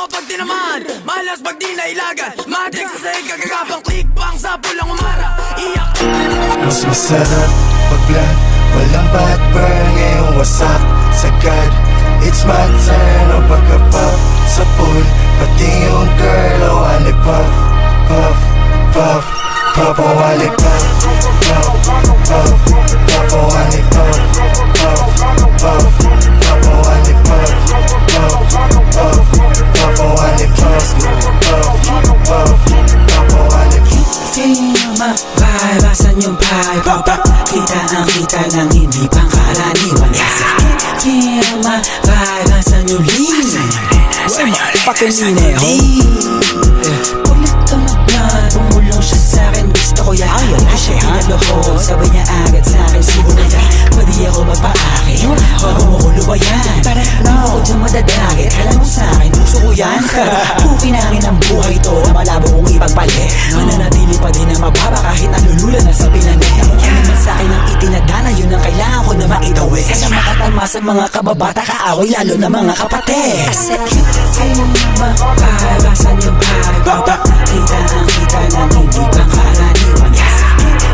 to pag tinaman, malas pag di nailagan. Matik sa sahig kagagapang click bang sa pulang umara. Iyak mas masarap pag blunt, walang bad burn. Ngayong wasak sagad, it's my turn. O pagka-puff sa pool, pati yung girl. O wali puff, puff, puff, puff. O wali puff, puff, puff, puff. O wali puff, puff, puff, puff. O wali puff, puff, puff, puff. O wali puff, puff, puff, puff. O wali puff. Feel my vibe, asan yung pipe? Kita ang kita ng hindi pangkaraniwan. Feel my vibe, asan yung lean? Fucking lean Pag nagtamaglan, pumulong siya sa'kin. Gusto ko yan, ayaw siya pinalohon. Sabay niya agad sa'kin, siguro na pwede ako magpa-akin bago mo ko lubayan. Di mo ko dyan madadagit, alam mo sa'kin, gusto ko yan. Pukinangin ang buhay to na malabo kong ipagpali. Mananatili pa din na mababa kahit nalulula na sa pinanay. Yan naman sa'kin ang itinadana, yun ang kailangan ko na maitawid. Sana makatalma sa mga kababata, kaaway lalo na mga kapatid. Feel my vibe, asan yung vibe? Kita ang kita ng hindi pangkaraniwan.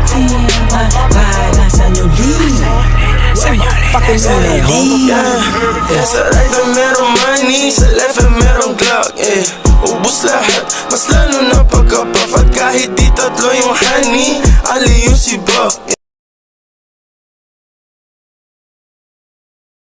Feel my vibe, asan yung lean? Fucking lean. Sa right na merong money, sa left na merong Glock, ubus lahat, mas lalo na pagka-puff. At kahit di tatlo yung honey, ali yung si Buck,